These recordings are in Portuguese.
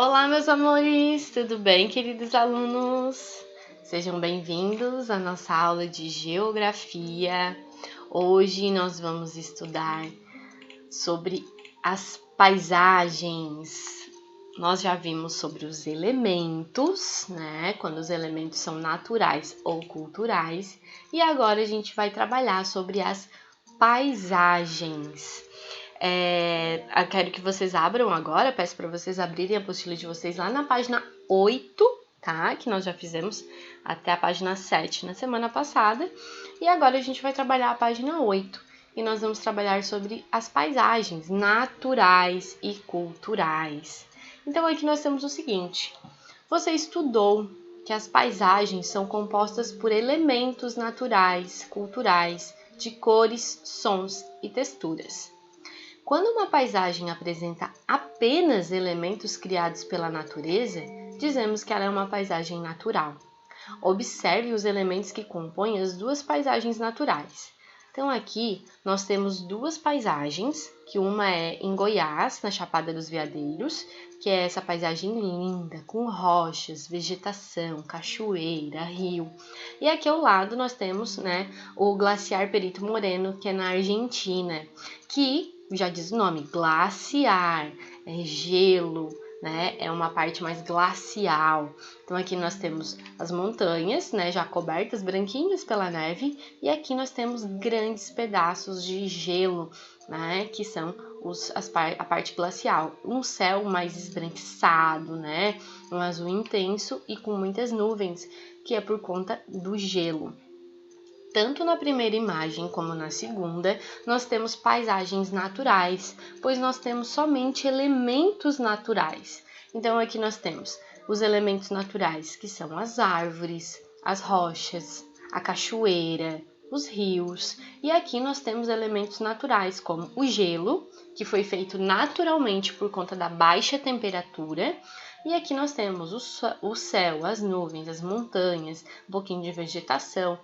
Olá, meus amores! Tudo bem, queridos alunos? Sejam bem-vindos à nossa aula de Geografia. Hoje nós vamos estudar sobre as paisagens. Nós já vimos sobre os elementos, né? Quando os elementos são naturais ou culturais. E agora a gente vai trabalhar sobre as paisagens. Eu quero que vocês abram agora, peço para vocês abrirem a apostila de vocês lá na página 8, tá? Que nós já fizemos até a página 7 na semana passada. E agora a gente vai trabalhar a página 8 e nós vamos trabalhar sobre as paisagens naturais e culturais. Então aqui nós temos o seguinte: você estudou que as paisagens são compostas por elementos naturais, culturais, de cores, sons e texturas. Quando uma paisagem apresenta apenas elementos criados pela natureza, dizemos que ela é uma paisagem natural. Observe os elementos que compõem as duas paisagens naturais. Então aqui nós temos duas paisagens, que uma é em Goiás, na Chapada dos Veadeiros, que é essa paisagem linda, com rochas, vegetação, cachoeira, rio. E aqui ao lado nós temos, o Glaciar Perito Moreno, que é na Argentina, que já diz o nome, glaciar, é gelo, né? É uma parte mais glacial. Então aqui nós temos as montanhas, né, já cobertas branquinhas pela neve, e aqui nós temos grandes pedaços de gelo, né, que são a parte glacial. Um céu mais esbranquiçado, né, um azul intenso e com muitas nuvens, que é por conta do gelo. Tanto na primeira imagem como na segunda, nós temos paisagens naturais, pois nós temos somente elementos naturais. Então aqui nós temos os elementos naturais, que são as árvores, as rochas, a cachoeira, os rios. E aqui nós temos elementos naturais, como o gelo, que foi feito naturalmente por conta da baixa temperatura. E aqui nós temos o céu, as nuvens, as montanhas, um pouquinho de vegetação.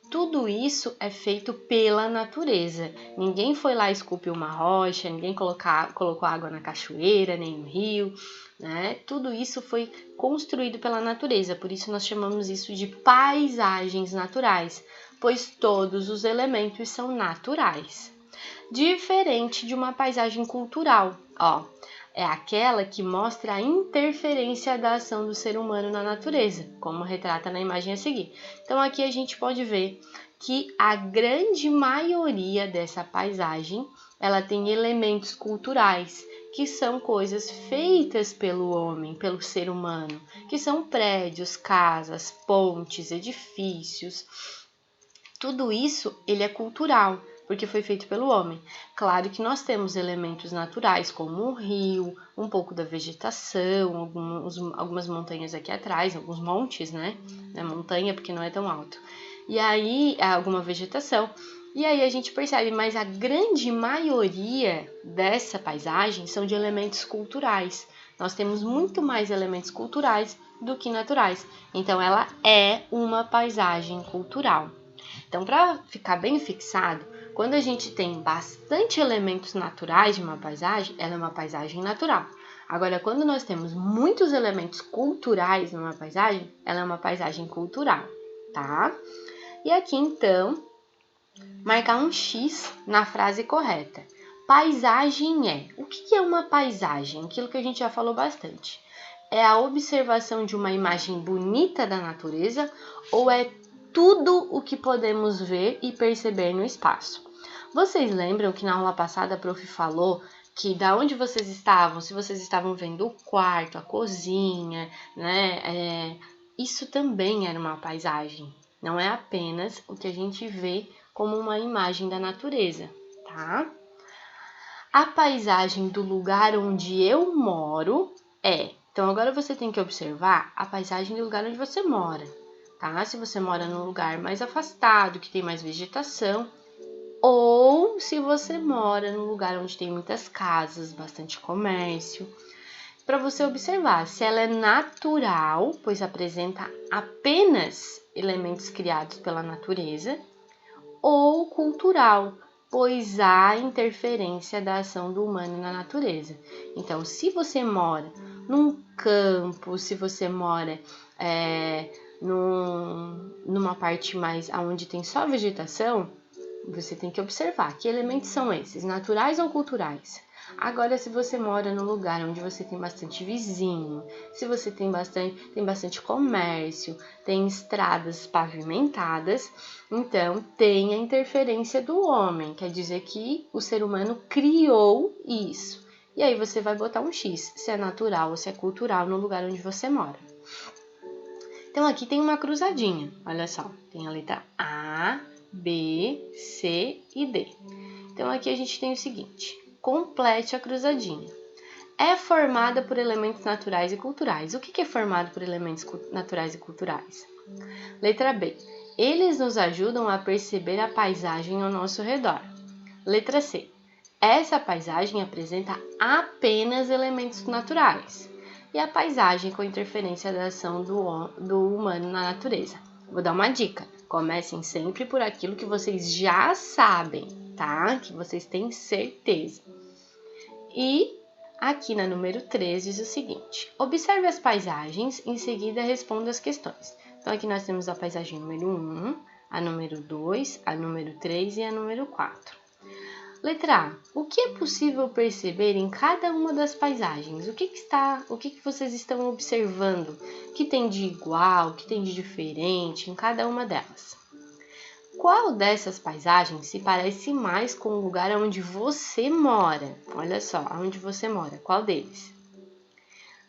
Tudo isso é feito pela natureza. Ninguém foi lá e esculpiu uma rocha, ninguém colocou água na cachoeira, nem no rio, né? Tudo isso foi construído pela natureza, por isso nós chamamos isso de paisagens naturais, pois todos os elementos são naturais. Diferente de uma paisagem cultural, é aquela que mostra a interferência da ação do ser humano na natureza, como retrata na imagem a seguir. Então aqui a gente pode ver que a grande maioria dessa paisagem, ela tem elementos culturais, que são coisas feitas pelo homem, pelo ser humano, que são prédios, casas, pontes, edifícios. Tudo isso ele é cultural, porque foi feito pelo homem. Claro que nós temos elementos naturais, como um rio, um pouco da vegetação, algumas montanhas aqui atrás, alguns montes, né? Montanha porque não é tão alto. E aí, alguma vegetação. E aí a gente percebe, mas a grande maioria dessa paisagem são de elementos culturais. Nós temos muito mais elementos culturais do que naturais. Então, ela é uma paisagem cultural. Então, para ficar bem fixado, quando a gente tem bastante elementos naturais de uma paisagem, ela é uma paisagem natural. Agora, quando nós temos muitos elementos culturais numa paisagem, ela é uma paisagem cultural, tá? E aqui, então, marcar um X na frase correta. Paisagem é. O que é uma paisagem? Aquilo que a gente já falou bastante. É a observação de uma imagem bonita da natureza ou é tudo o que podemos ver e perceber no espaço? Vocês lembram que na aula passada a prof falou que da onde vocês estavam, se vocês estavam vendo o quarto, a cozinha, né? Isso também era uma paisagem. Não é apenas o que a gente vê como uma imagem da natureza, tá? A paisagem do lugar onde eu moro é. Então agora você tem que observar a paisagem do lugar onde você mora, tá? Se você mora num lugar mais afastado, que tem mais vegetação, ou se você mora num lugar onde tem muitas casas, bastante comércio, para você observar se ela é natural, pois apresenta apenas elementos criados pela natureza, ou cultural, pois há interferência da ação do humano na natureza. Então, se você mora num campo, se você mora numa parte mais onde tem só vegetação, você tem que observar que elementos são esses, naturais ou culturais. Agora, se você mora num lugar onde você tem bastante vizinho, se você tem bastante comércio, tem estradas pavimentadas, então tem a interferência do homem, quer dizer que o ser humano criou isso. E aí você vai botar um X, se é natural ou se é cultural no lugar onde você mora. Então aqui tem uma cruzadinha, olha só, tem a letra A, B, C e D. Então aqui a gente tem o seguinte, complete a cruzadinha. É formada por elementos naturais e culturais. O que é formado por elementos naturais e culturais? Letra B, eles nos ajudam a perceber a paisagem ao nosso redor. Letra C, essa paisagem apresenta apenas elementos naturais. E a paisagem com interferência da ação do humano na natureza. Vou dar uma dica. Comecem sempre por aquilo que vocês já sabem, tá? Que vocês têm certeza. E aqui na número 3 diz o seguinte. Observe as paisagens, em seguida responda as questões. Então aqui nós temos a paisagem número 1, a número 2, a número 3 e a número 4. Letra A. O que é possível perceber em cada uma das paisagens? O que vocês estão observando? O que tem de igual, o que tem de diferente em cada uma delas? Qual dessas paisagens se parece mais com o lugar onde você mora? Olha só, onde você mora, qual deles?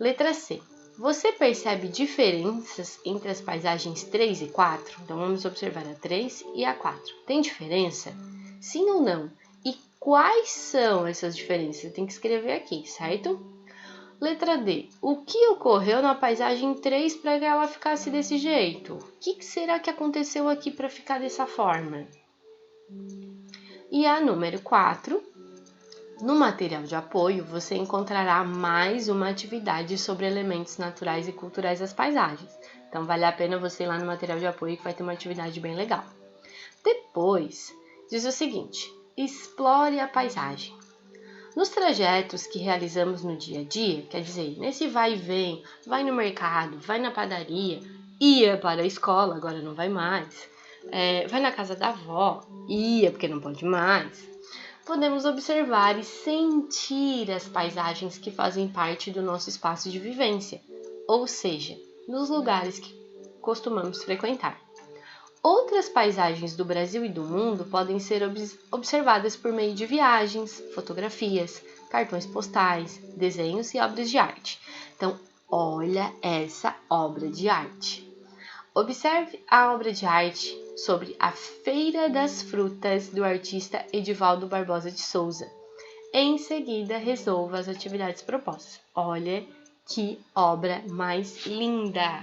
Letra C. Você percebe diferenças entre as paisagens 3 e 4? Então vamos observar a 3 e a 4. Tem diferença? Sim ou não? E quais são essas diferenças? Tem que escrever aqui, certo? Letra D. O que ocorreu na paisagem 3 para que ela ficasse desse jeito? O que será que aconteceu aqui para ficar dessa forma? E a número 4. No material de apoio, você encontrará mais uma atividade sobre elementos naturais e culturais das paisagens. Então, vale a pena você ir lá no material de apoio que vai ter uma atividade bem legal. Depois, diz o seguinte. Explore a paisagem. Nos trajetos que realizamos no dia a dia, quer dizer, nesse vai e vem, vai no mercado, vai na padaria, ia para a escola, agora não vai mais, vai na casa da avó, ia porque não pode mais, podemos observar e sentir as paisagens que fazem parte do nosso espaço de vivência, ou seja, nos lugares que costumamos frequentar. Outras paisagens do Brasil e do mundo podem ser observadas por meio de viagens, fotografias, cartões postais, desenhos e obras de arte. Então, olha essa obra de arte. Observe a obra de arte sobre a Feira das Frutas do artista Edivaldo Barbosa de Souza. Em seguida, resolva as atividades propostas. Olha que obra mais linda!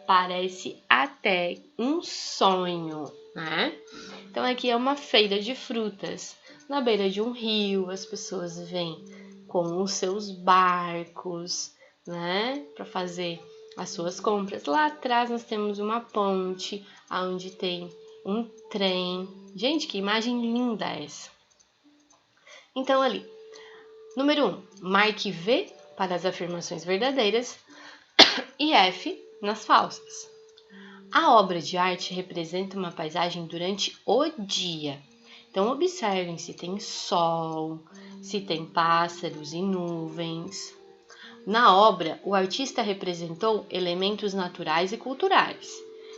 Parece até um sonho, né? Então aqui é uma feira de frutas. Na beira de um rio, as pessoas vêm com os seus barcos, né? Para fazer as suas compras. Lá atrás nós temos uma ponte, onde tem um trem. Gente, que imagem linda essa! Então ali, número 1, marque V para as afirmações verdadeiras e F nas falsas. A obra de arte representa uma paisagem durante o dia. Então, observem se tem sol, se tem pássaros e nuvens. Na obra, o artista representou elementos naturais e culturais.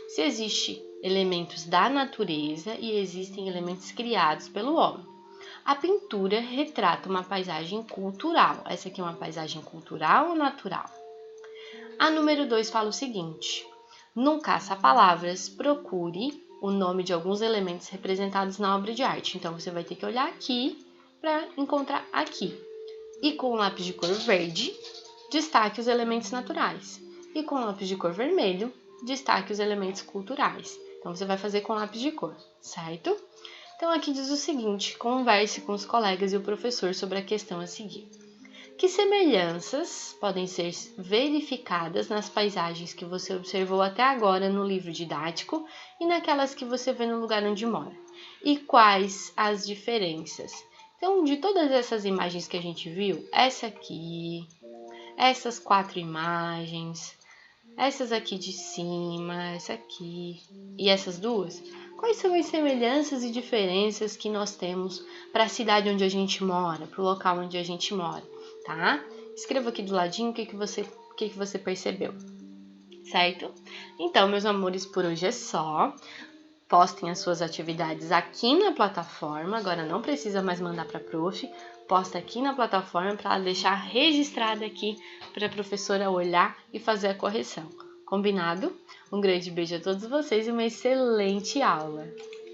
Se existem elementos da natureza e existem elementos criados pelo homem. A pintura retrata uma paisagem cultural. Essa aqui é uma paisagem cultural ou natural? A número 2 fala o seguinte. No caça-palavras, procure o nome de alguns elementos representados na obra de arte. Então, você vai ter que olhar aqui para encontrar aqui. E com o lápis de cor verde, destaque os elementos naturais. E com o lápis de cor vermelho, destaque os elementos culturais. Então, você vai fazer com lápis de cor, certo? Então, aqui diz o seguinte, converse com os colegas e o professor sobre a questão a seguir. Que semelhanças podem ser verificadas nas paisagens que você observou até agora no livro didático e naquelas que você vê no lugar onde mora? E quais as diferenças? Então, de todas essas imagens que a gente viu, essa aqui, essas 4 imagens, essas aqui de cima, essa aqui e essas duas, quais são as semelhanças e diferenças que nós temos para a cidade onde a gente mora, para o local onde a gente mora, tá? Escreva aqui do ladinho o que você percebeu, certo? Então, meus amores, por hoje é só. Postem as suas atividades aqui na plataforma, agora não precisa mais mandar para a prof, posta aqui na plataforma para deixar registrada aqui para a professora olhar e fazer a correção. Combinado? Um grande beijo a todos vocês e uma excelente aula!